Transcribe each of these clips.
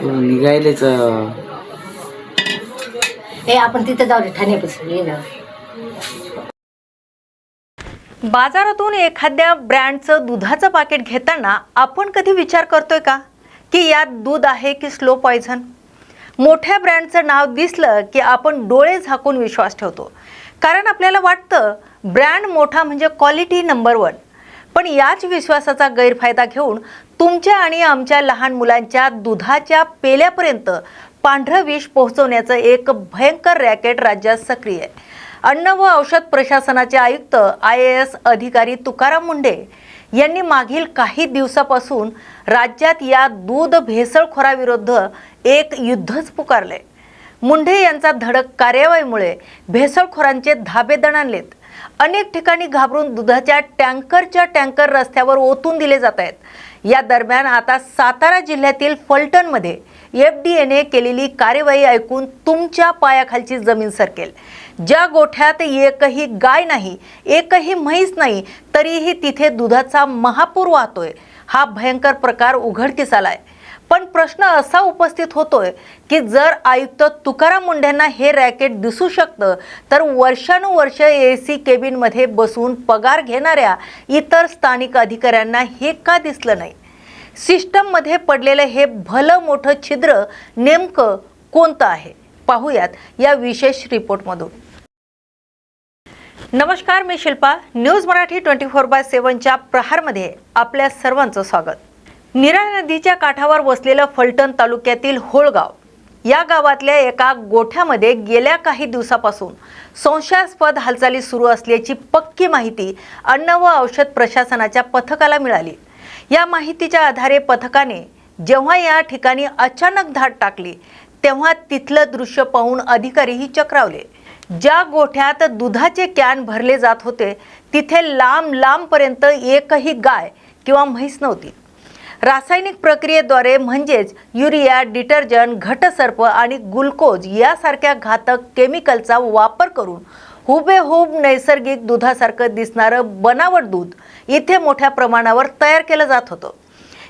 निघायलेच हे आपण तिथे जाऊ रे ठाण्यापासून ये जाऊ. बाजारातून एखाद्या ब्रँडचं दुधाचं पाकिट घेताना आपण कधी विचार करतोय का की यात दूध आहे की स्लो पॉयझन? मोठ्या ब्रँडचं नाव दिसलं की आपण डोळे झाकून विश्वास ठेवतो, कारण आपल्याला वाटतं ब्रँड मोठा म्हणजे क्वालिटी नंबर 1. पण याच विश्वासाचा गैरफायदा घेऊन तुमच्या आणि आमच्या लहान मुलांच्या दुधाच्या पेल्यापर्यंत पांढरं विष पोहोचवण्याचं एक भयंकर रॅकेट राज्यात सक्रिय आहे. अन्न व औषध प्रशासनाचे आयुक्त IAS अधिकारी तुकाराम मुंढे यांनी मागील काही दिवसापासून राज्यात या दूध भेसळखोराविरुद्ध एक युद्धच पुकारले. मुंढे यांचा धडक कार्यवाहीमुळे भेसळखोरांचे धाबे दणाणलेत. अनेक ठिकाणी घाबरून दुधाच्या टँकर रस्त्यावर ओतून दिले जात आहेत. या दरम्यान आता सातारा जिल्ह्यातील फलटणमध्ये FDAने केलेली कार्यवाही ऐकून तुमच्या पायाखालची जमीन सरकेल. ज्या गोठ्यात एकही गाय नाही, एकही म्हैस नाही, तरीही तिथे दुधाचा महापूर वाहतोय. हा भयंकर प्रकार उघडकीस आलाय. पण प्रश्न असा उपस्थित होतोय की जर आयुक्त तुकाराम मुंढेंना हे रॅकेट दिसू शकतं, तर वर्षानुवर्ष AC केबिनमध्ये बसून पगार घेणाऱ्या इतर स्थानिक अधिकाऱ्यांना हे का दिसलं नाही? सिस्टममध्ये पडलेलं हे भलं मोठं छिद्र नेमकं कोणतं आहे? पाहूयात या विशेष रिपोर्टमधून. नमस्कार, मी शिल्पा. न्यूज मराठी 24/7च्या प्रहारमध्ये आपल्या सर्वांचं स्वागत. नीरा नदीच्या काठावर वसलेलं फलटण तालुक्यातील होळगाव या गावातल्या एका गोठ्यामध्ये गेल्या काही दिवसापासून संशयास्पद हालचाली सुरू असल्याची पक्की माहिती अन्न व औषध प्रशासनाच्या पथकाला मिळाली. या माहितीच्या आधारे पथकाने जेव्हा या ठिकाणी अचानक धाड टाकली, तेव्हा तिथलं दृश्य पाहून अधिकारीही चक्रावले. ज्या गोठ्यात दुधाचे कॅन भरले जात होते तिथे लांबपर्यंत एकही गाय किंवा म्हैस नव्हती. रासायनिक प्रक्रियेद्वारे म्हणजेच युरिया, डिटर्जंट, घटसर्प आणि ग्लुकोज यासारख्या घातक केमिकलचा वापर करून हुबेहूब नैसर्गिक दुधासारखं दिसणारं बनावट दूध इथे मोठ्या प्रमाणावर तयार केलं जात होतं.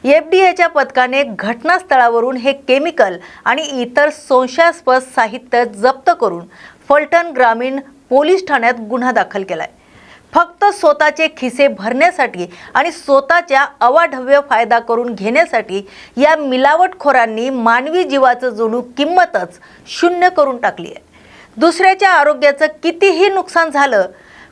FDAच्या पथकाने घटनास्थळावरून हे केमिकल आणि इतर संशयास्पद साहित्य जप्त करून फलटण ग्रामीण पोलीस ठाण्यात गुन्हा दाखल केलाय. फक्त स्वतःचे खिसे भरण्यासाठी आणि स्वतःच्या अवाढव्य फायदा करून घेण्यासाठी या मिलावटखोरांनी मानवी जीवाचं जणू किंमतच शून्य करून टाकली आहे. दुसऱ्याच्या आरोग्याचं कितीही नुकसान झालं,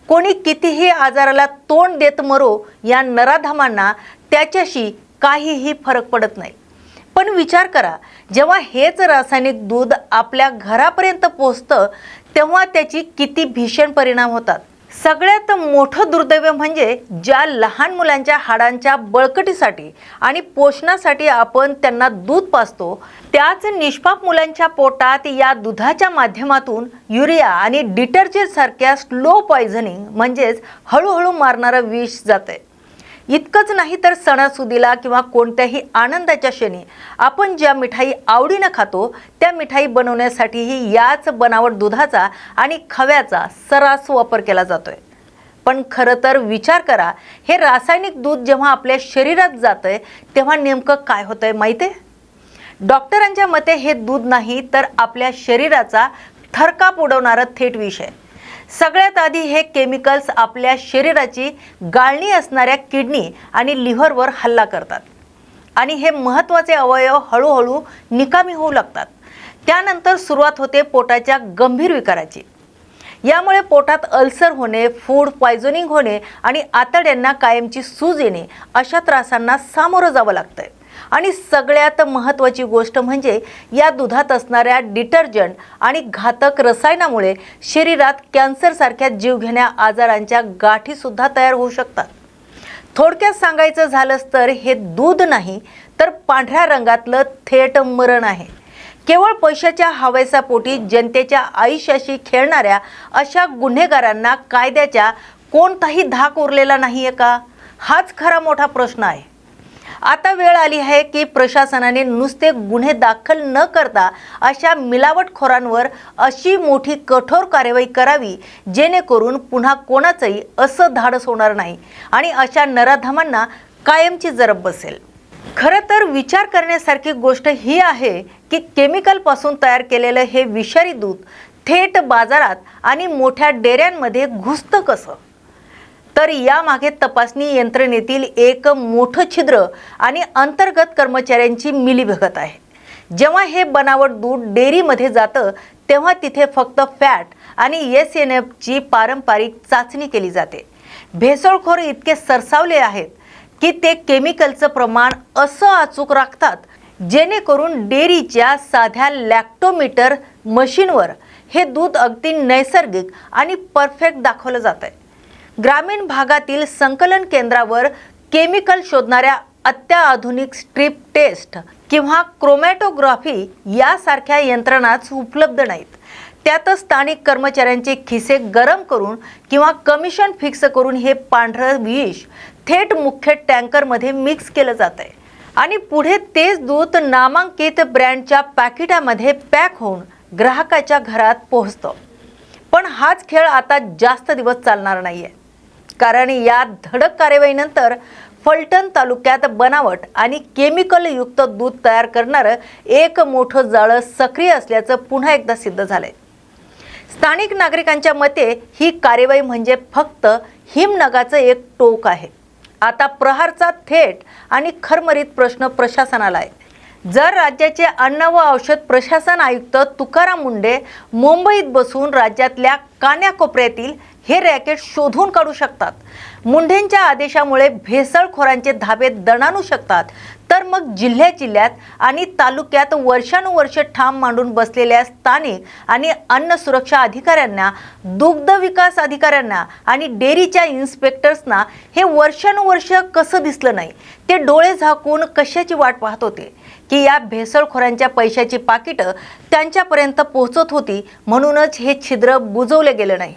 कोणी कितीही आजाराला तोंड देत मरो, या नराधमांना त्याच्याशी काहीही फरक पडत नाही. पण विचार करा, जेव्हा हेच रासायनिक दूध आपल्या घरापर्यंत पोहोचतं तेव्हा त्याची किती भीषण परिणाम होतात. सगळ्यात मोठं दुर्दैव म्हणजे ज्या लहान मुलांच्या हाडांच्या बळकटीसाठी आणि पोषणासाठी आपण त्यांना दूध पाजतो, त्याच निष्पाप मुलांच्या पोटात या दुधाच्या माध्यमातून युरिया आणि डिटर्जंट सारख्या स्लो पॉयझनिंग म्हणजेच हळूहळू मारणारं विष जाते. इतकंच नाही तर सणासुदीला किंवा कोणत्याही आनंदाच्या क्षणी आपण ज्या मिठाई आवडीनं खातो त्या मिठाई बनवण्यासाठीही याच बनावट दुधाचा आणि खव्याचा सर्रास वापर केला जातोय. पण खरं तर विचार करा, हे रासायनिक दूध जेव्हा आपल्या शरीरात जातंय तेव्हा नेमकं काय होतंय माहितीये? डॉक्टरांच्या मते हे दूध नाही तर आपल्या शरीराचा थरकाप उडवणारं थेट विष आहे. सगळ्यात आधी हे केमिकल्स आपल्या शरीराची गाळणी असणाऱ्या किडनी आणि लिव्हरवर हल्ला करतात आणि हे महत्त्वाचे अवयव हळूहळू निकामी होऊ लागतात. त्यानंतर सुरुवात होते पोटाच्या गंभीर विकाराची. यामुळे पोटात अल्सर होणे, फूड पॉयझनिंग होणे आणि आतड्यांना कायमची सूज येणे अशा त्रासांना सामोरं जावं लागतंय. आणि सगळ्यात महत्त्वाची गोष्ट म्हणजे या दुधात असणाऱ्या डिटर्जंट आणि घातक रसायनामुळे शरीरात कॅन्सरसारख्या जीवघेण्या आजारांच्या गाठीसुद्धा तयार होऊ शकतात. थोडक्यात सांगायचं झालंच तर हे दूध नाही तर पांढऱ्या रंगातलं थेट मरण आहे. केवळ पैशाच्या हवेसापोटी जनतेच्या आयुष्याशी खेळणाऱ्या अशा गुन्हेगारांना कायद्याच्या कोणताही धाक उरलेला नाहीये का? हाच खरा मोठा प्रश्न आहे. आता वेळ आली आहे की प्रशासनाने नुसते गुन्हे दाखल न करता अशा मिलावटखोरांवर अशी मोठी कठोर कार्यवाही करावी जेणेकरून पुन्हा कोणाचंही असं धाडस होणार नाही आणि अशा नराधमांना कायमची जरब बसेल. खरं तर विचार करण्यासारखी गोष्ट ही आहे की केमिकलपासून तयार केलेलं हे विषारी दूध थेट बाजारात आणि मोठ्या डेऱ्यांमध्ये घुसतं कसं? तर यामागे तपासणी यंत्रणेतील एक मोठं छिद्र आणि अंतर्गत कर्मचाऱ्यांची मिलीभगत आहे. जेव्हा हे बनावट दूध डेअरीमध्ये जातं तेव्हा तिथे फक्त फॅट आणि SNFची पारंपरिक चाचणी केली जाते. भेसळखोर इतके सरसावले आहेत की ते केमिकलचं प्रमाण असं अचूक राखतात जेणेकरून डेअरीच्या साध्या लॅक्टोमीटर मशीनवर हे दूध अगदी नैसर्गिक आणि परफेक्ट दाखवलं जातंय. ग्रामीण भागातील संकलन केंद्रावर केमिकल शोधणाऱ्या अत्याधुनिक स्ट्रिप टेस्ट किंवा क्रोमॅटोग्राफी यासारख्या यंत्रणाच उपलब्ध नाहीत. त्यातच स्थानिक कर्मचाऱ्यांचे खिसे गरम करून किंवा कमिशन फिक्स करून हे पांढरं विष थेट मुख्य टँकरमध्ये मिक्स केलं जात आहे आणि पुढे तेच दूध नामांकित ब्रँडच्या पॅकेटामध्ये पॅक होऊन ग्राहकाच्या घरात पोहोचतं. पण हाच खेळ आता जास्त दिवस चालणार नाहीये, कारण या धडक कार्यवाहीनंतर फलटण तालुक्यात बनावट आणि केमिकलयुक्त दूध तयार करणारं एक मोठं जाळं सक्रिय असल्याचं पुन्हा एकदा सिद्ध झालंय. स्थानिक नागरिकांच्या मते ही कार्यवाही म्हणजे फक्त हिमनगाचं एक टोक आहे. आता प्रहारचा थेट आणि खरमरीत प्रश्न प्रशासनाला आहे. जर राज्याचे अन्न व औषध प्रशासन आयुक्त तुकाराम मुंढे मुंबईत बसून राज्यातल्या कान्याकोपऱ्यातील हे रॅकेट शोधून काढू शकतात, मुंढेंच्या आदेशामुळे भेसळखोरांचे धाबे दणाणू शकतात, तर मग जिल्ह्यात आणि तालुक्यात वर्षानुवर्ष ठाम मांडून बसलेल्या स्थानिक आणि अन्न सुरक्षा अधिकाऱ्यांना, दुग्ध विकास अधिकाऱ्यांना आणि डेअरीच्या इन्स्पेक्टर्सना हे वर्षानुवर्ष कसं दिसलं नाही? ते डोळे झाकून कशाची वाट पाहत होते की या भेसळखोरांच्या पैशाची पाकिटं त्यांच्यापर्यंत पोहोचत होती, म्हणूनच हे छिद्र बुजवले गेलं नाही.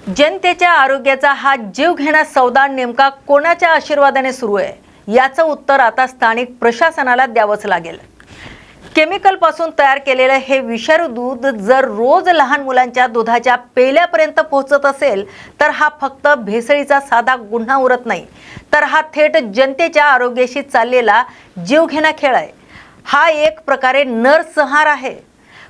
जनतेच्या आरोग्याचा हा जीवघेणा सौदा नेमका कोणाच्या आशीर्वादाने सुरू आहे याचं उत्तर आता स्थानिक प्रशासनाला द्यावंच लागेल. केमिकलपासून तयार केलेलं हे विषारी दूध जर रोज लहान मुलांच्या दुधाच्या पेल्यापर्यंत पोहोचत असेल तर हा फक्त भेसळीचा साधा गुन्हा उरत नाही, तर हा थेट जनतेच्या आरोग्याशी चाललेला जीवघेणा खेळ आहे. हा एक प्रकारे नरसंहार आहे.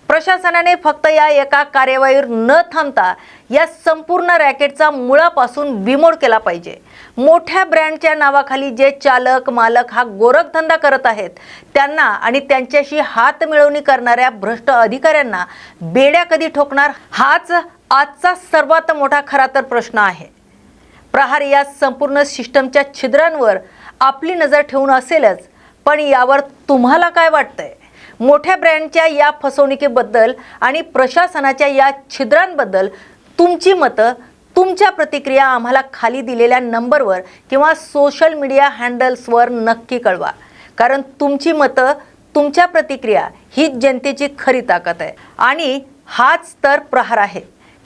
प्रशासनाने फक्त या एका कार्यवाहीवर न थांबता या संपूर्ण रॅकेटचा मुळापासून बिमोड केला पाहिजे. मोठ्या ब्रँडच्या नावाखाली जे चालक मालक हा गोरखधंदा करत आहेत त्यांना आणि त्यांच्याशी हात मिळवणी करणाऱ्या भ्रष्ट अधिकाऱ्यांना बेड्या कधी ठोकणार, हाच आजचा सर्वात मोठा खरा तर प्रश्न आहे. प्रहार या संपूर्ण सिस्टमच्या छिद्रांवर आपली नजर ठेवून असेलच, पण यावर तुम्हाला काय वाटतंय? मोठ्या ब्रँडच्या या फसवणुकीबद्दल आणि प्रशासनाच्या या छिद्रांबद्दल तुमची मतं, तुमच्या प्रतिक्रिया आम्हाला खाली दिलेल्या नंबरवर किंवा सोशल मीडिया हँडल्सवर नक्की कळवा. कारण तुमची मतं, तुमच्या प्रतिक्रिया ही जनतेची खरी ताकद आहे आणि हाच तर प्रहार आहे.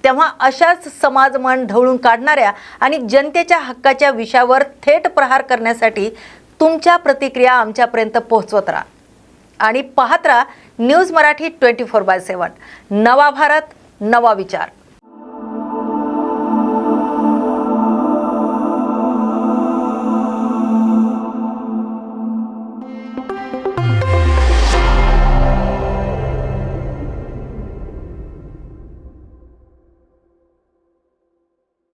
तेव्हा अशाच समाज मन ढवळून काढणाऱ्या आणि जनतेच्या हक्काच्या विषयावर थेट प्रहार करण्यासाठी तुमच्या प्रतिक्रिया आमच्यापर्यंत पोहोचवत राहा आणि पाहत राहा न्यूज मराठी 24/7. नवा भारत, नवा विचार.